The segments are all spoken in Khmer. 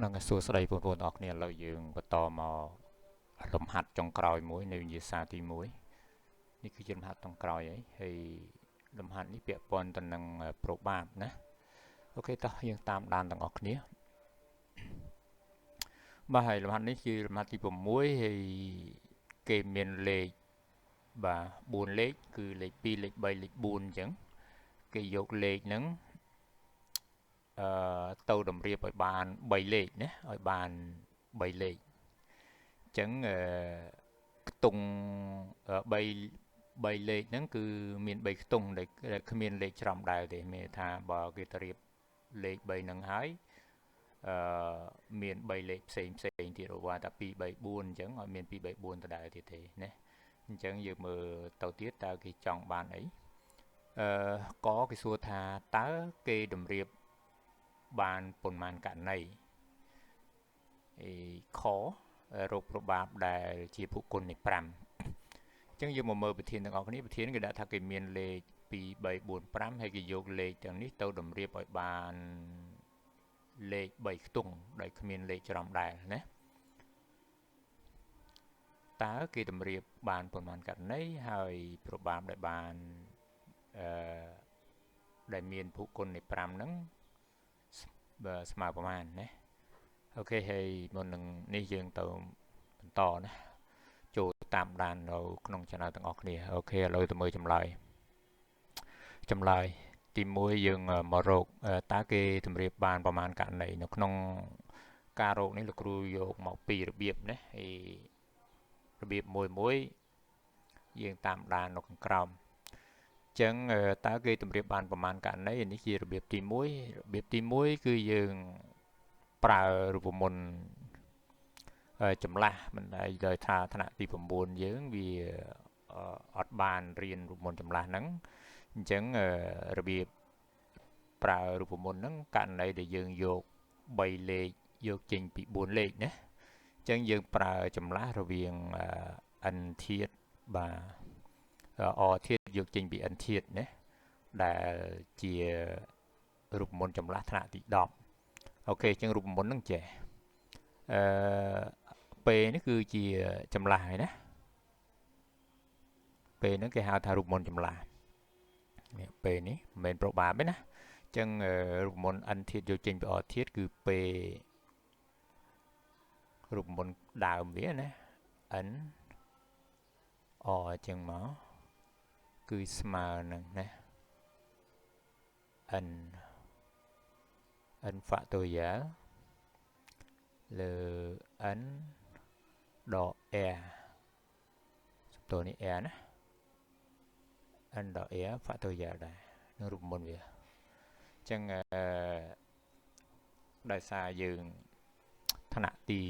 Nâng xuaស្ដីបងប្អូនអរគ្នាឥឡូវយើងបន្តមកលំហាត់ចុងក្រោយមួយនៃវិញ្ញាសាទី1នេះគឺជាលំហាត់ចុងក្រោយហើយលំហាត់នេះពាក់ព័ន្ធទៅនឹងប្រូបាបណាអូខេតោះយើងតាមដានទាំងអស់គ្នាបាទហើយលំហាត់នេះជាលំហាត់ទី6ហើយគេមានលេខបាទ4លេខគឺលេខ2លេខ3លេខ4អញ្ចឹងគេយកលេខហ្នឹងទៅតម្រៀបឲ្យបាន3លេខណាឲ្យបាន3លេខអញ្ចឹងខ្ទង់3លេខហ្នឹងគឺមាន3ខ្ទង់ដែលគ្មានលេខច្រំដែរទេមានថាបើគេទៅរៀបលេខ3ហ្នឹងហើយមាន3លេខផ្សេងទៀតរហូតដល់2 3 4អញ្ចឹងឲ្យមាន2 3 4ដដែលទៀតទេណាអញ្ចឹងយើងមើលទៅទៀតតើគេចង់បានអីកគេសួរថាតើគេតម្រៀបបានប៉ុន្មានករណីខរោគប្របាបដែលជាភុគុណនៃ5អញ្ចឹងយើងមកមើលប្រធានទាំងអស់គ្នាប្រធានគេដាក់ថាគេមានលេខ2 3 4 5ហើយគេយកលេខទាំងនេះទៅតម្រៀបឲ្យបានលេខ3ខ្ទង់ដែលគ្មានលេខច្រំដែលណាតើគេតម្រៀបបានប៉ុន្មានករណីហើយប្របាបដែលបានដែលមានភុគុណនៃ5ហ្នឹងស្មើប្រមាណណាអូខេហើយមុននឹងនេះយើងទៅបន្តណាចូលតាមដាននៅក្នុង channel ទាំងអស់គ្នាអូខេឥឡូវទៅមើលចម្លើយទី1យើងមករកតើគេតម្រៀបបានប្រមាណករណីនៅក្នុងការរកនេះលោកគ្រូយកមកពីរបៀបណាហើយរបៀបមួយយើងតាមដាននៅខាងក្រោមអញ្ចឹងតើគេតម្រៀបបានប្រមាណករណីនេះជារបៀបទី1របៀបទី1គឺយើងប្រើរូបមន្តចម្លាស់មិនដែលដោយថាថ្នាក់ទី9យើងវាអត់បានរៀនរូបមន្តចម្លាស់ហ្នឹងអញ្ចឹងរបៀបប្រើរូបមន្តហ្នឹងករណីដែលយើងយក3លេខយកចេញពី4លេខណាអញ្ចឹងយើងប្រើចម្លាស់រវាង n ធាតុបាទ o ធាតុយកចេញពី n ធាតុណាដែលជារូបមន្តចម្លាស់ថ្នាក់ទី10អូខេអញ្ចឹងរូបមន្តហ្នឹងចេះពេលនេះគឺជាចម្លាស់ហើយណាពេលហ្នឹងគេហៅថារូបមន្តចម្លាស់នេះពេលនេះមិនមែនប្រូបាបទេណាអញ្ចឹងរូបមន្ត n ធាតុយកចេញពី o ធាតុគឺពេលរូបមន្តដើមវាណា n o អញ្ចឹងមកគឺស្មើនឹងណា n factorial លើ n ដក r សំទោសនេះ r ណា n ដក r factorial ដែរនឹងរូបមន្តវាអញ្ចឹងដោយសារយើងថ្នាក់ទី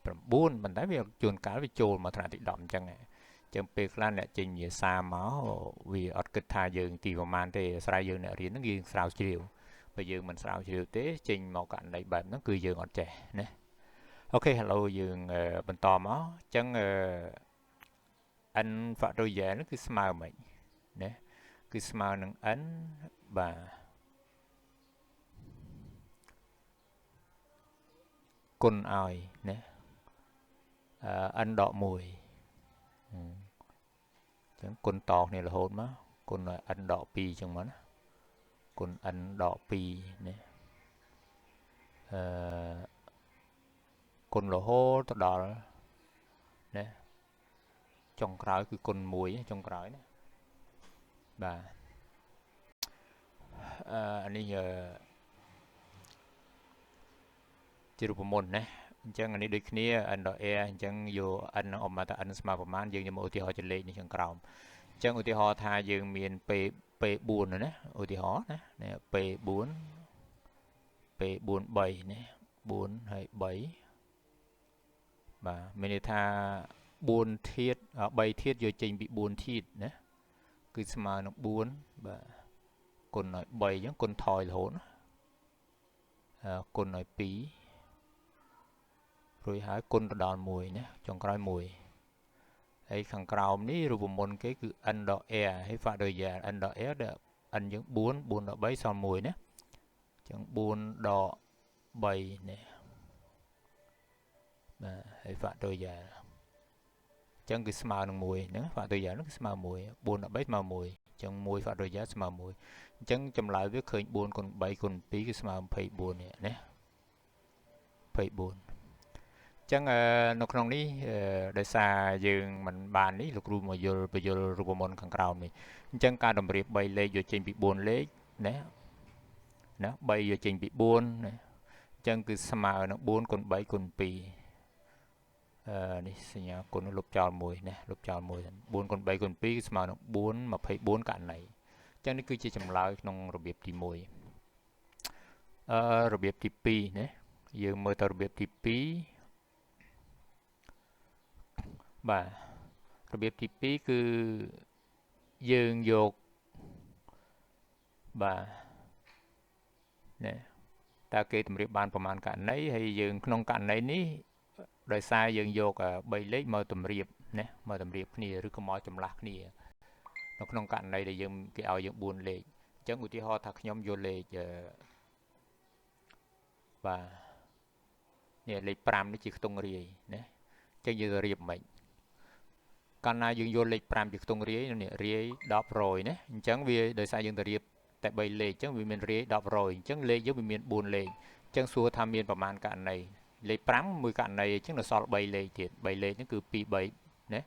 9ប៉ុន្តែវាជួនកាលវាចូលមកថ្នាក់ទី10អញ្ចឹងចឹងពេលខ្លះអ្នកចេញវាសាមកវាអត់គិតថាយើងទីប្រមាណទេអាស្រ័យយើងអ្នករៀនហ្នឹងយើងស្រាវជ្រាវបើយើងមិនស្រាវជ្រាវទេចេញមកករណីបែបហ្នឹងគឺយើងអត់ចេះណាអូខេឥឡូវយើងបន្តមកអញ្ចឹងn factorial ហ្នឹងគឺស្មើមិនណាគឺស្មើនឹង n បាទគុណឲ្យណា n ដក1ចឹងគុណតគ្នារហូតមកគុណ n ដក2ចឹងមកណាគុណ n ដក2ណាគុណរហូតទៅដល់ណាចុងក្រោយគឺគុណ1ចុងក្រោយណាបាទអានេះជារូបមន្តណាអញ្ចឹងអានេះដូចគ្នា n ដក r អញ្ចឹងយក n អមមកថា n ស្មើប្រមាណយើងយកមកឧទាហរណ៍ជាលេខនេះខាងក្រោមអញ្ចឹងឧទាហរណ៍ថាយើងមាន p4 ណាឧទាហរណ៍ណា p4 3ណា4ហើយ3បាទមានន័យថា4ធាតុ3ធាតុយកចេញពី4ធាតុណាគឺស្មើនឹង4បាទគុណឲ្យ3អញ្ចឹងគុណថយរហូតគុណឲ្យ2រួចហើយគុណទៅដល់1ណាចុងក្រោយ1ហើយខាងក្រោមនេះរូបមន្តគេគឺ n ដក r ហើយ factorial n ដក r ដែល n យើង4ដក3សល់1ណាអញ្ចឹង4ដក3នេះ ហើយហ្វាក់តូយ៉ាចឹងគឺស្មើនឹង1ហ្នឹងហ្វាក់តូយ៉ាហ្នឹងគឺស្មើ1 4 13ស្មើ1ចឹង1ហ្វាក់តូយ៉ាស្មើ1អញ្ចឹងចម្លើយវាឃើញ4គុណ3គុណ2គឺស្មើ24នេះណា24ចឹងនៅក្នុងនេះដោយសារយើងមិនបាននេះលោកគ្រូមកយល់បញ្យល់រូបមន្តខាងក្រោមនេះអញ្ចឹងការតម្រៀប3លេខយកចេញពី4លេខណា3យកចេញពី4ណាអញ្ចឹងគឺស្មើនឹង4គុណ3គុណ2នេះសញ្ញាគុណលុបចោល1ណាលុបចោល1 4គុណ3គុណ2គឺស្មើនឹង4 24ករណីអញ្ចឹងនេះគឺជាចម្លើយក្នុងរបៀបទី1របៀបទី2ណាយើងមើលទៅរបៀបទី2បាទរបៀបទី2គឺយើងយកបាទណែតើគេតម្រៀបបានប្រមាណករណីហើយយើងក្នុងករណីនេះដោយសារយើងយក3លេខមកតម្រៀបណាមកតម្រៀបគ្នាឬក៏មកចម្លាស់គ្នានៅក្នុងករណីដែលយើងគេឲ្យយើង4លេខអញ្ចឹងឧទាហរណ៍ថាខ្ញុំយកលេខបាទនេះលេខ5នេះជាខ្ទង់រាយណាអញ្ចឹងយើងរៀបមិនកាលណាយើងយកលេខ5ជាខ្ទង់រាយនេះរាយ10 100ណាអញ្ចឹងវាដោយសារយើងទៅរៀបតែ3លេខអញ្ចឹងវាមានរាយ10 100អញ្ចឹងលេខយើងវាមាន4លេខអញ្ចឹងសួរថាមានប្រមាណករណីលេខ5មួយករណីអញ្ចឹងនៅសល់3លេខទៀត3លេខហ្នឹងគឺ2 3ណា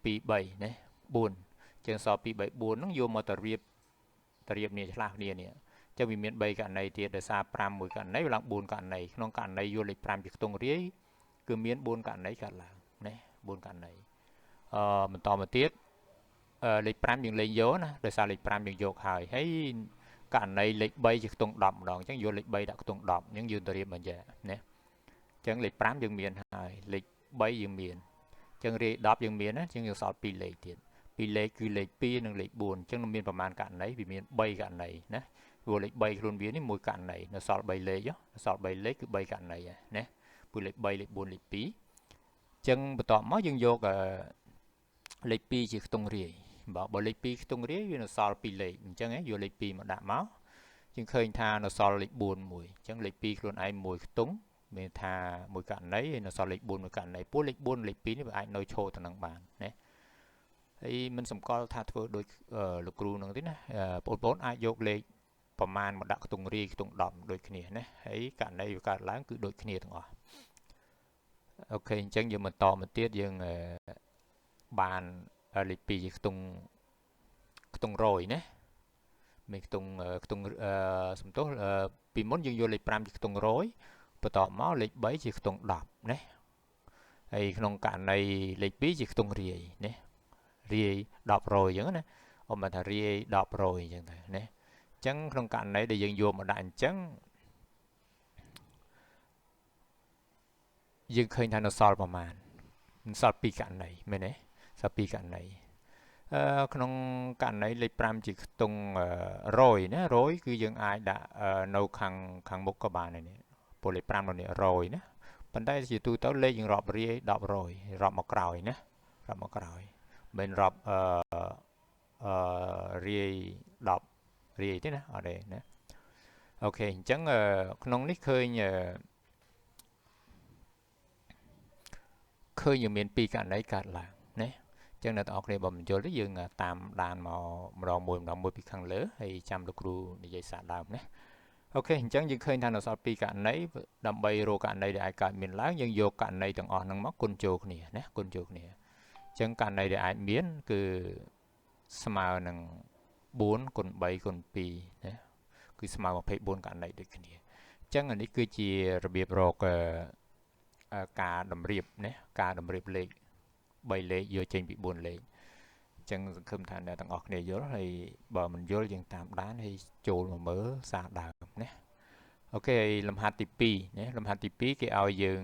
2 3ណា4អញ្ចឹងសល់2 3 4ហ្នឹងយកមកទៅរៀបនេះឆ្លាស់គ្នានេះអញ្ចឹងវាមាន3ករណីទៀតដោយសារ5មួយករណីវាឡើង4ករណីក្នុងករណីយកលេខ5ជាខ្ទង់រាយគឺមាន4ករណីកើតឡើងណា4ករណីបន្តមកទៀតលេខ5យើងលេងយកណាដោយសារលេខ5យើងយកហើយករណីលេខ3ជាខ្ទង់10ម្ដងអញ្ចឹងយកលេខ3ដាក់ខ្ទង់10អញ្ចឹងយើងទៅរៀបបញ្ជាណាអញ្ចឹងលេខ5យើងមានហើយលេខ3យើងមានអញ្ចឹងរាយ10យើងមានណាអញ្ចឹងយើងសល់2លេខទៀត2លេខគឺលេខ2និងលេខ4អញ្ចឹងមានប្រមាណករណីវាមាន3ករណីណាព្រោះលេខ3ខ្លួនវានេះមួយករណីនៅសល់3លេខសល់3លេខគឺ3ករណីណាព្រោះលេខ3លេខ4លេខ2អញ្ចឹងបន្ទាប់មកយើងយកលេខ2ជាខ្ទង់រាយបើលេខ2ខ្ទង់រាយវានៅសល់2លេខអញ្ចឹងយកលេខ2មកដាក់មកយើងឃើញថានៅសល់លេខ4មួយអញ្ចឹងលេខ2ខ្លួនឯងមួយខ្ទង់មានថាមួយករណីហើយនៅសល់លេខ4មួយករណីព្រោះលេខ4លេខ2នេះវាអាចនៅឈរទៅនឹងបានណាហើយមិនសម្គាល់ថាធ្វើដូចលោកគ្រូនឹងទេណាបងប្អូនអាចយកលេខប្រមាណមកដាក់ខ្ទង់រាយខ្ទង់10ដូចគ្នាណាហើយករណីវាកើតឡើងគឺដូចគ្នាទាំងអស់អូខេអញ្ចឹងយើងបន្តមកទៀតយើងបានលេខ2ជាខ្ទង់100ណាមានខ្ទង់សំទោសពីមុនយើងយកលេខ5ជាខ្ទង់100បន្តមកលេខ3ជាខ្ទង់10ណាហើយក្នុងករណីលេខ2ជាខ្ទង់រាយណារាយ10 100អញ្ចឹងណាអមថារាយ10 100អញ្ចឹងទៅណាអញ្ចឹងក្នុងករណីដែលយើងយកមកដាក់អញ្ចឹងយើងឃើញថានៅសល់ប្រមាណសល់2ករណីមែនទេសល់2ករណីក្នុងករណីលេខ5ជាខ្ទង់100ណា100គឺយើងអាចដាក់នៅខាងមុខក៏បានដែរនេះពលលេខ5នៅនេះ100ណាប៉ុន្តែជាទូទៅលេខយើងរាប់រាយ10 100រាប់មកក្រោយណារាប់មកក្រោយមិនរាប់រាយ10រាយទេណាអត់ទេណាអូខេអញ្ចឹងក្នុងនេះឃើញយើងមាន2ករណីកើតឡើងណាចឹងអ្នកទាំងអស់គ្នាបើមិនយល់ទេយើងតាមដានមកម្ដងមួយពីខាងលើហើយចាំលោកគ្រូនិយាយសារដើមណាអូខេអញ្ចឹងយើងឃើញថានៅសល់2ករណីដើម្បីរកករណីដែលអាចកើតមានឡើងយើងយកករណីទាំងអស់ហ្នឹងមកគុណចូលគ្នាណាគុណចូលគ្នាអញ្ចឹងករណីដែលអាចមានគឺស្មើនឹង4គុណ3គុណ2ណាគឺស្មើ24ករណីដូចគ្នាអញ្ចឹងនេះគឺជារបៀបរកការតម្រៀបណាការតម្រៀបលេខ3លេខយកចេញពី4លេខអញ្ចឹងសង្ឃឹមថាអ្នកទាំងអស់គ្នាយល់ហើយបើមិនយល់យើងតាមដានហើយចូលមកមើលសារដើមណាអូខេលំហាត់ទី2ណាលំហាត់ទី2គេឲ្យយើង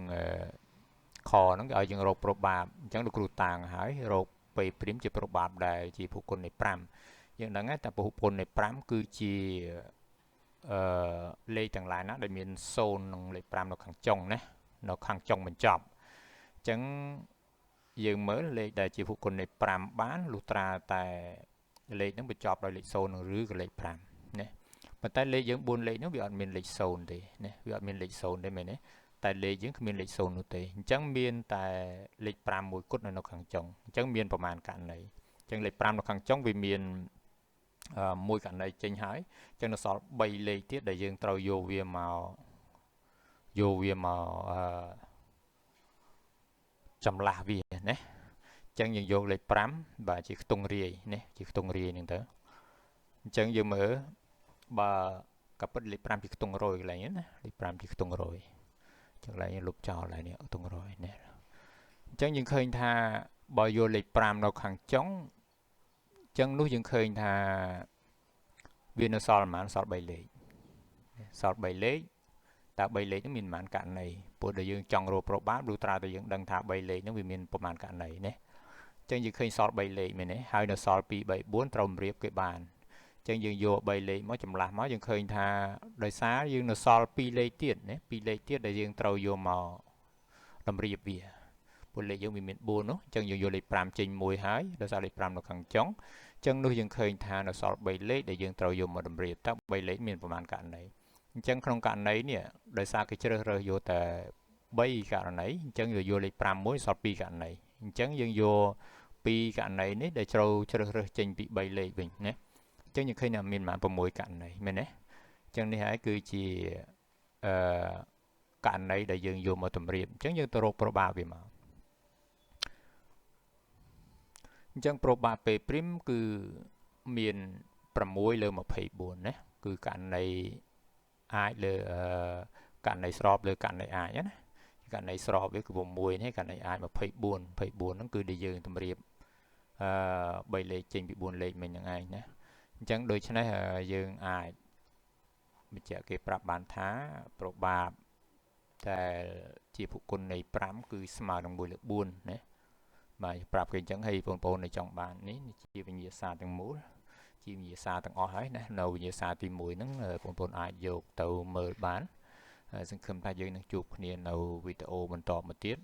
ខហ្នឹងគេឲ្យយើងរកប្រូបាបអញ្ចឹងលោកគ្រូតាំងហើយរកពេលព្រីមជាប្រូបាបដែលជាភូគុណនៃ5យើងដឹងតែភូគុណនៃ5គឺជាលេខទាំងឡាយណាដែលមាន0និងលេខ5នៅខាងចុងណានៅខាងចុងបញ្ចប់អញ្ចឹងយើងមើលលេខដែលជាភូគុណនៃ5បានលុះត្រាតែលេខហ្នឹងបញ្ចប់ដោយលេខ0និងឬក៏លេខ5ណាប៉ុន្តែលេខយើង4លេខហ្នឹងវាអត់មានលេខ0ទេណាវាអត់មានលេខ0ទេមែនទេ តែលេខយើងគ្មានលេខ0នោះទេអញ្ចឹងមានតែលេខ5មួយគត់នៅខាងចុងអញ្ចឹងមានប្រមាណករណីអញ្ចឹងលេខ5នៅខាងចុងវាមានមួយករណីចេញហើយអញ្ចឹងនៅសល់3លេខទៀតដែលយើងត្រូវយកវាមកចម្លាស់វាណាអញ្ចឹងយើងយកលេខ5បាទជាខ្ទង់រាយណាជាខ្ទង់រាយហ្នឹងទៅអញ្ចឹងយើងមើលបើក៏ពិតលេខ5ជាខ្ទង់100កន្លែងណាលេខ5ជាខ្ទង់100ចឹងកន្លែងលុបចោលហើយនេះខ្ទង់100ណាអញ្ចឹងយើងឃើញថាបើយកលេខ5នៅខាងចុងអញ្ចឹងនោះយើងឃើញថាវានៅសល់ប្រហែលសល់3លេខសល់3លេខតើ3លេខហ្នឹងមានប្រមាណករណីព្រោះដែលយើងចង់រកប្របបានលុះត្រាតែយើងដឹងថា3លេខហ្នឹងវាមានប្រមាណករណីណាអញ្ចឹងយើងឃើញសល់3លេខមែនទេហើយនៅសល់2 3 4ត្រូវរៀបគេបានអញ្ចឹងយើងយក3លេខមកចម្លាស់មកយើងឃើញថាដោយសារយើងនៅសល់2លេខទៀតណា2លេខទៀតដែលយើងត្រូវយកមកតម្រៀបវាព្រោះលេខយើងវាមាន4នោះអញ្ចឹងយើងយកលេខ5ចេញមួយហើយដោយសារលេខ5នៅខាងចុងអញ្ចឹងនោះយើងឃើញថានៅសល់3លេខដែលយើងត្រូវយកមកតម្រៀបតើ3លេខមានប្រមាណករណីអញ្ចឹងក្នុងករណីនេះដោយសារគេជ្រើសរើសយកតែ3ករណីអញ្ចឹងយកលេខ5មួយសល់2ករណីអញ្ចឹងយើងយក2ករណីនេះដែលត្រូវជ្រើសរើសចេញពី3លេខវិញណាអញ្ចឹងយើងឃើញថាមានប្រមាណ6ករណីមែនទេអញ្ចឹងនេះហើយគឺជាករណីដែលយើងយកមកតម្រៀបអញ្ចឹងយើងទៅរកប្របាវាមកអញ្ចឹងប្របា P' គឺមាន6លើ24ណាគឺករណីអាចលើករណីស្របលើករណីអាចណាករណីស្របវាគឺ6នេះករណីអាច24ហ្នឹងគឺដែលយើងតម្រៀប3លេខចេញពី4លេខមិញហ្នឹងឯងណាអញ្ចឹងដូច្នេះយើងអាចបញ្ជាក់គេប្រាប់បានថាប្របាបតែជាភុគុណនៃ5គឺស្មើនឹង1លើ4ណាបាទប្រាប់គេអញ្ចឹងហើយបងប្អូននៅចង់បាននេះជាវិញ្ញាសាទាំងមូលជាវិញ្ញាសាទាំងអស់ហើយណានៅវិញ្ញាសាទី1ហ្នឹងបងប្អូនអាចយកទៅមើលបានសង្ឃឹមថាយើងនឹងជួបគ្នានៅវីដេអូបន្តមកទៀត